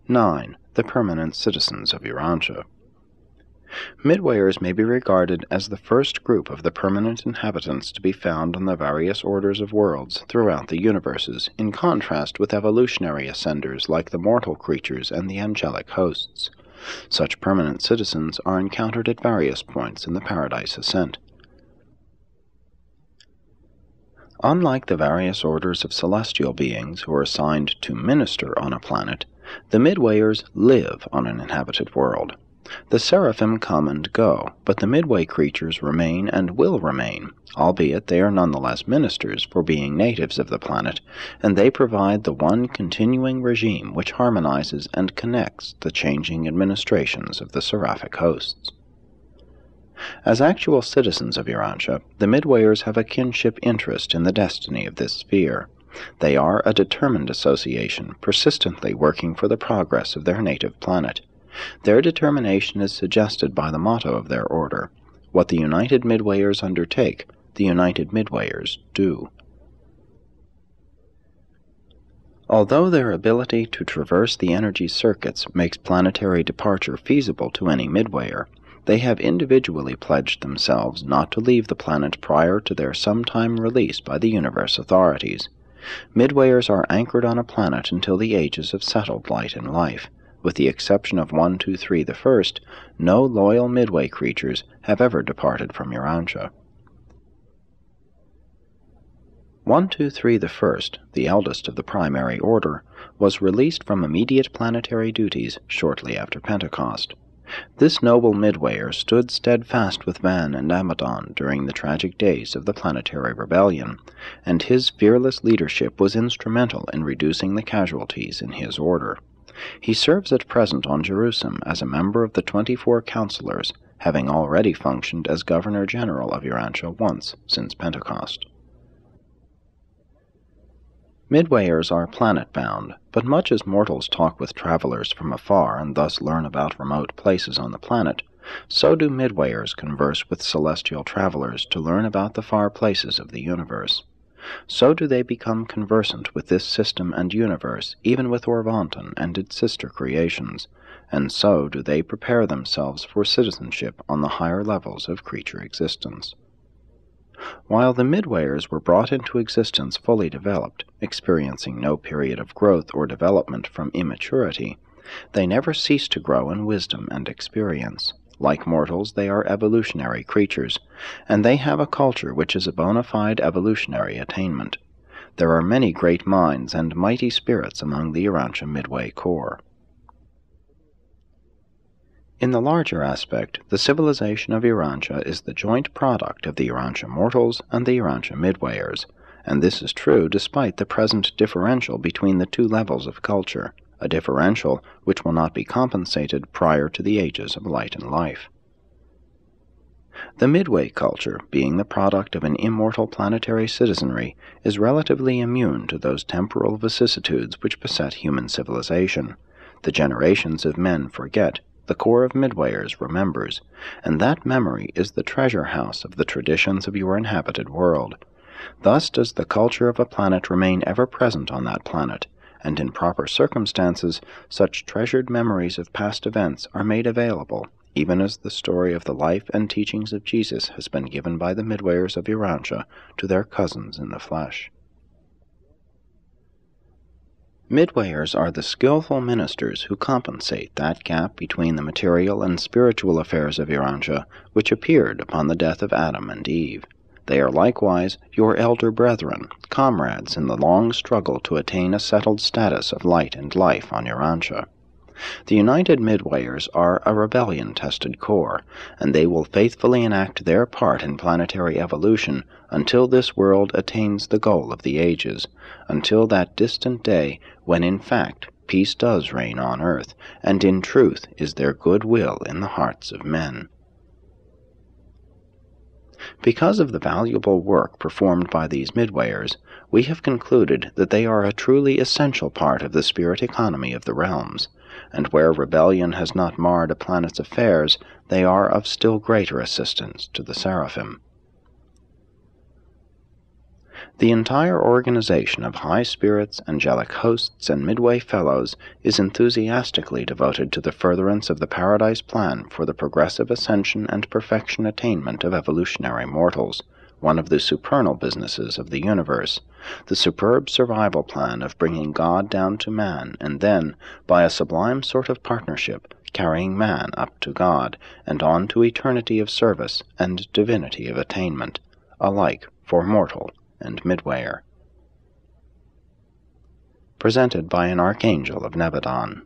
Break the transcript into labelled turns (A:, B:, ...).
A: 9. The permanent citizens of Urantia. Midwayers may be regarded as the first group of the permanent inhabitants to be found on the various orders of worlds throughout the universes, in contrast with evolutionary ascenders like the mortal creatures and the angelic hosts. Such permanent citizens are encountered at various points in the Paradise Ascent. Unlike the various orders of celestial beings who are assigned to minister on a planet, the Midwayers live on an inhabited world. The seraphim come and go, but the Midway creatures remain and will remain, albeit they are nonetheless ministers for being natives of the planet, and they provide the one continuing regime which harmonizes and connects the changing administrations of the seraphic hosts. As actual citizens of Urantia, the Midwayers have a kinship interest in the destiny of this sphere. They are a determined association, persistently working for the progress of their native planet. Their determination is suggested by the motto of their order: "What the United Midwayers undertake, the United Midwayers do." Although their ability to traverse the energy circuits makes planetary departure feasible to any Midwayer, they have individually pledged themselves not to leave the planet prior to their sometime release by the universe authorities. Midwayers are anchored on a planet until the ages of settled light and life. With the exception of 123 the First, no loyal Midway creatures have ever departed from Urantia. 123 the First, the eldest of the primary order, was released from immediate planetary duties shortly after Pentecost. This noble Midwayer stood steadfast with Van and Amadon during the tragic days of the planetary rebellion, and his fearless leadership was instrumental in reducing the casualties in his order. He serves at present on Jerusalem as a member of the 24 Councilors, having already functioned as Governor-General of Urantia once since Pentecost. Midwayers are planet-bound, but much as mortals talk with travelers from afar and thus learn about remote places on the planet, so do Midwayers converse with celestial travelers to learn about the far places of the universe. So do they become conversant with this system and universe, even with Orvanton and its sister creations, and so do they prepare themselves for citizenship on the higher levels of creature existence. While the Midwayers were brought into existence fully developed, experiencing no period of growth or development from immaturity, they never cease to grow in wisdom and experience. Like mortals, they are evolutionary creatures, and they have a culture which is a bona fide evolutionary attainment. There are many great minds and mighty spirits among the Urantia Midway Corps. In the larger aspect, the civilization of Urantia is the joint product of the Urantia mortals and the Urantia Midwayers, and this is true despite the present differential between the two levels of culture, a differential which will not be compensated prior to the ages of light and life. The Midway culture, being the product of an immortal planetary citizenry, is relatively immune to those temporal vicissitudes which beset human civilization. The generations of men forget, the core of Midwayers remembers, and that memory is the treasure house of the traditions of your inhabited world. Thus does the culture of a planet remain ever present on that planet, and in proper circumstances such treasured memories of past events are made available, even as the story of the life and teachings of Jesus has been given by the Midwayers of Urantia to their cousins in the flesh. Midwayers are the skillful ministers who compensate that gap between the material and spiritual affairs of Urantia which appeared upon the death of Adam and Eve. They are likewise your elder brethren, comrades in the long struggle to attain a settled status of light and life on Urantia. The United Midwayers are a rebellion-tested corps, and they will faithfully enact their part in planetary evolution until this world attains the goal of the ages, until that distant day when in fact peace does reign on earth, and in truth is there good will in the hearts of men. Because of the valuable work performed by these Midwayers, we have concluded that they are a truly essential part of the spirit economy of the realms, and where rebellion has not marred a planet's affairs, they are of still greater assistance to the seraphim. The entire organization of high spirits, angelic hosts, and midway fellows is enthusiastically devoted to the furtherance of the Paradise Plan for the progressive ascension and perfection attainment of evolutionary mortals, one of the supernal businesses of the universe, the superb survival plan of bringing God down to man, and then, by a sublime sort of partnership, carrying man up to God, and on to eternity of service and divinity of attainment, alike for mortal and midwayer. Presented by an Archangel of Nebadon.